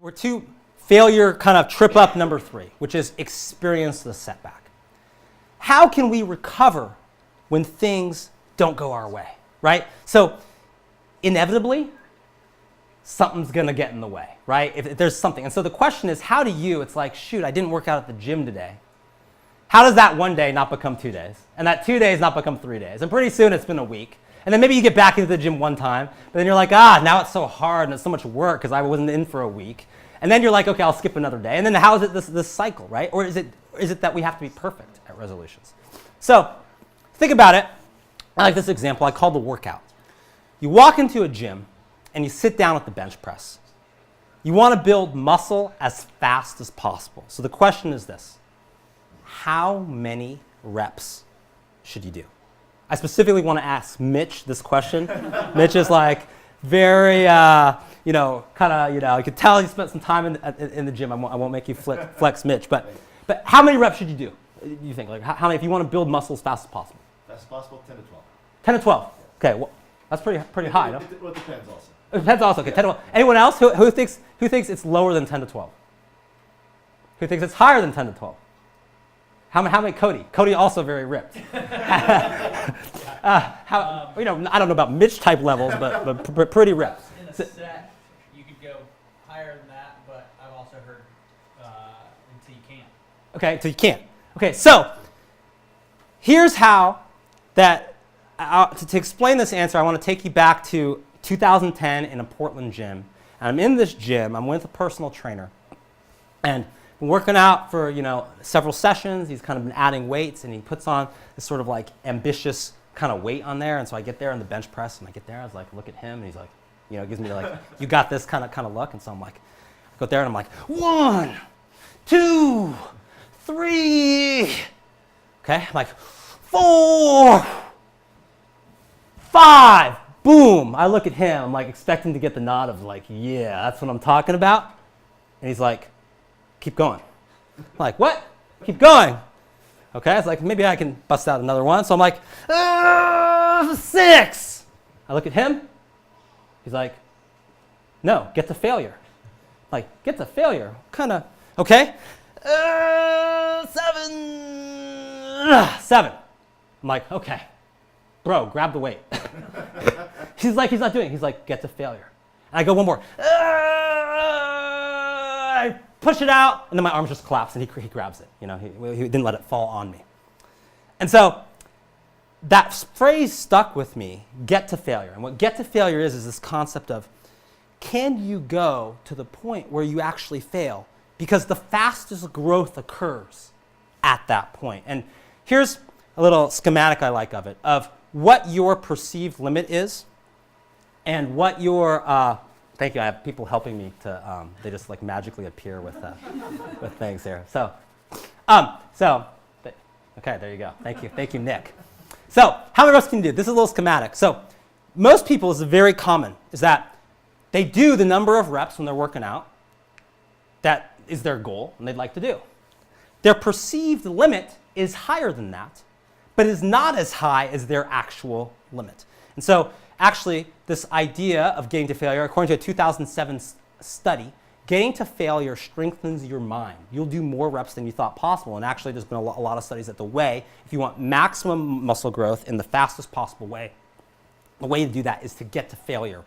We're to failure kind of trip up number 3, which is experience the setback. How can we recover when things don't go our way, right? So inevitably, something's going to get in the way, right? If there's something. And so the question is, how do you, it's like, shoot, I didn't work out at the gym today. How does that one day not become 2 days? And that 2 days not become 3 days? And pretty soon it's been a week. And then maybe you get back into the gym one time, but then you're like, now it's so hard and it's so much work because I wasn't in for a week. And then you're like, okay, I'll skip another day. And then how is it this cycle, right? Or is it that we have to be perfect at resolutions? So think about it. I like this example. I call the workout. You walk into a gym and you sit down at the bench press. You want to build muscle as fast as possible. So the question is this: how many reps should you do? I specifically want to ask Mitch this question. Mitch is like very, you could tell he spent some time in the gym. I won't make you flex Mitch, but how many reps should you do? You think, like, how many, if you want to build muscle as fast as possible? Fast as possible, 10 to 12. 10 to 12. Okay, well, that's pretty high, no? It depends also. It depends also. Okay, Yeah. 10 to 12. Anyone else who thinks it's lower than 10 to 12? Who thinks it's higher than 10 to 12? How many? Cody? Cody also very ripped. I don't know about Mitch type levels, but pretty ripped. In a set, you could go higher than that, but I've also heard until you can't. Okay, until you can't. Okay, so here's how that, to explain this answer, I want to take you back to 2010 in a Portland gym. And I'm in this gym, I'm with a personal trainer. And been working out for, several sessions. He's kind of been adding weights, and he puts on this sort of like ambitious kind of weight on there. And so I get there on the bench press, and I get there, I was like, look at him, and he's like, gives me like, you got this kind of look. And so I'm like, I go there and I'm like, 1, 2, 3. Okay, I'm like, 4, 5. Boom. I look at him, I'm like expecting to get the nod of like, yeah, that's what I'm talking about. And he's like, keep going. I'm like, what? Keep going. Okay, it's like, maybe I can bust out another one. So I'm like, 6. I look at him. He's like, no, get to failure. I'm like, get to failure? Kind of, okay. 7. I'm like, okay. Bro, grab the weight. He's like, he's not doing it. He's like, get to failure. And I go one more. I push it out, and then my arms just collapse, and he grabs it. He didn't let it fall on me. And so that phrase stuck with me, get to failure. And what get to failure is this concept of, can you go to the point where you actually fail? Because the fastest growth occurs at that point. And here's a little schematic I like of it, of what your perceived limit is and what your, thank you, I have people helping me to, they just like magically appear with things here. Okay, there you go. Thank you, Nick. So how many reps can you do? This is a little schematic. So most people, is very common, is that they do the number of reps when they're working out. That is their goal and they'd like to do. Their perceived limit is higher than that, but is not as high as their actual limit. And so actually, this idea of getting to failure, according to a 2007 study, getting to failure strengthens your mind. You'll do more reps than you thought possible. And actually, there's been a lot of studies that if you want maximum muscle growth in the fastest possible way, the way to do that is to get to failure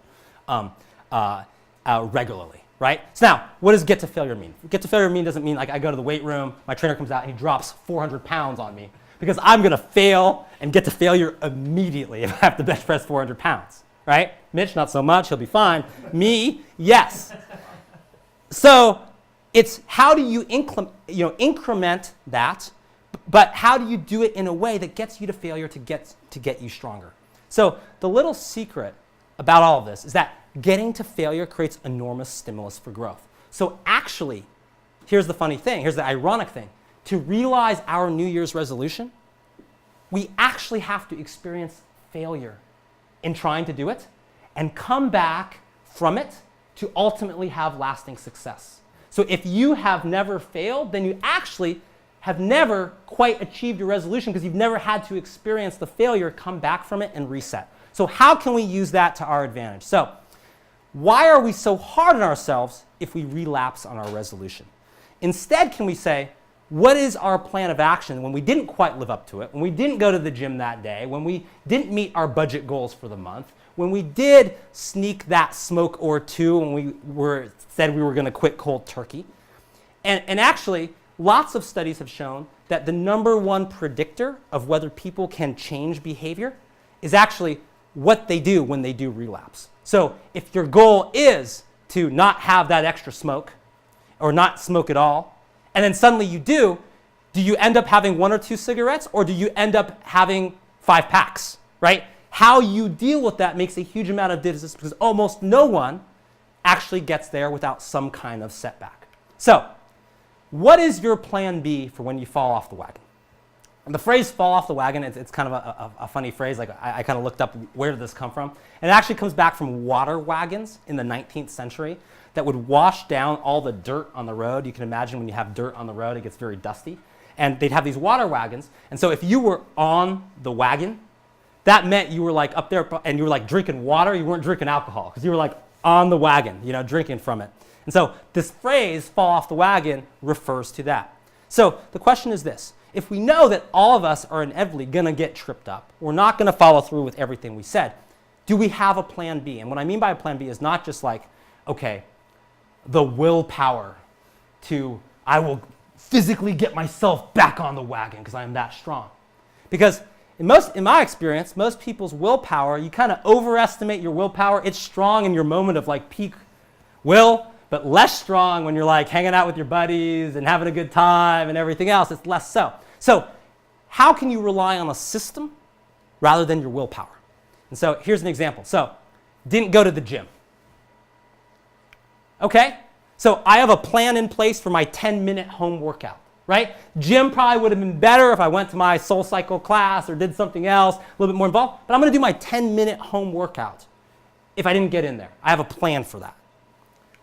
regularly, right? So now, what does get to failure mean? Get to failure doesn't mean like I go to the weight room, my trainer comes out, and he drops 400 pounds on me, because I'm going to fail and get to failure immediately if I have to bench press 400 pounds, right? Mitch, not so much. He'll be fine. Me, yes. So it's how do you increment that, but how do you do it in a way that gets you to failure to get you stronger? So the little secret about all of this is that getting to failure creates enormous stimulus for growth. So actually, here's the funny thing. Here's the ironic thing. To realize our New Year's resolution, we actually have to experience failure in trying to do it and come back from it to ultimately have lasting success. So if you have never failed, then you actually have never quite achieved your resolution because you've never had to experience the failure, come back from it, and reset. So how can we use that to our advantage? So why are we so hard on ourselves if we relapse on our resolution? Instead, can we say, what is our plan of action when we didn't quite live up to it, when we didn't go to the gym that day, when we didn't meet our budget goals for the month, when we did sneak that smoke or two when we said we were going to quit cold turkey? And actually, lots of studies have shown that the number one predictor of whether people can change behavior is actually what they do when they do relapse. So if your goal is to not have that extra smoke or not smoke at all, and then suddenly you do you end up having 1 or 2 cigarettes, or do you end up having 5 packs, right? How you deal with that makes a huge amount of difference, because almost no one actually gets there without some kind of setback. So what is your plan B for when you fall off the wagon? And the phrase fall off the wagon, it's kind of a funny phrase. Like I kind of looked up, where did this come from? And it actually comes back from water wagons in the 19th century that would wash down all the dirt on the road. You can imagine when you have dirt on the road, it gets very dusty. And they'd have these water wagons. And so if you were on the wagon, that meant you were like up there and you were like drinking water. You weren't drinking alcohol because you were like on the wagon, drinking from it. And so this phrase, fall off the wagon, refers to that. So the question is this. If we know that all of us are inevitably going to get tripped up, we're not going to follow through with everything we said, do we have a plan B? And what I mean by a plan B is not just like, okay, the willpower to, I will physically get myself back on the wagon because I am that strong. Because in my experience, most people's willpower, you kind of overestimate your willpower. It's strong in your moment of like peak will, but less strong when you're like hanging out with your buddies and having a good time and everything else. It's less so. So how can you rely on a system rather than your willpower? And so here's an example. So didn't go to the gym. Okay, so I have a plan in place for my 10-minute home workout, right? Gym probably would have been better if I went to my Soul Cycle class or did something else, a little bit more involved, but I'm going to do my 10-minute home workout if I didn't get in there. I have a plan for that.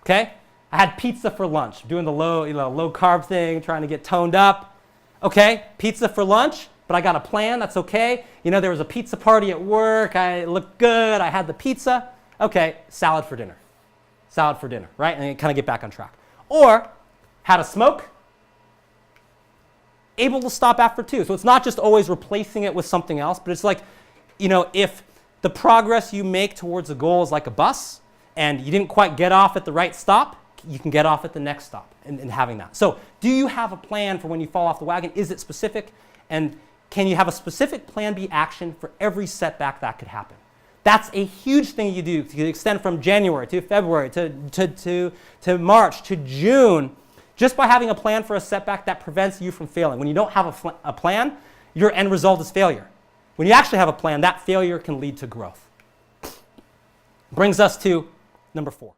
Okay, I had pizza for lunch, doing the low carb thing, trying to get toned up. Okay, pizza for lunch, but I got a plan. That's okay. There was a pizza party at work. I looked good. I had the pizza. Okay, salad for dinner. Salad for dinner, right? And kind of get back on track. Or had a smoke, able to stop after 2. So it's not just always replacing it with something else, but it's like, if the progress you make towards a goal is like a bus and you didn't quite get off at the right stop, you can get off at the next stop and having that. So do you have a plan for when you fall off the wagon? Is it specific? And can you have a specific plan B action for every setback that could happen? That's a huge thing you do to extend from January to February to March to June, just by having a plan for a setback that prevents you from failing. When you don't have a plan, your end result is failure. When you actually have a plan, that failure can lead to growth. Brings us to number 4.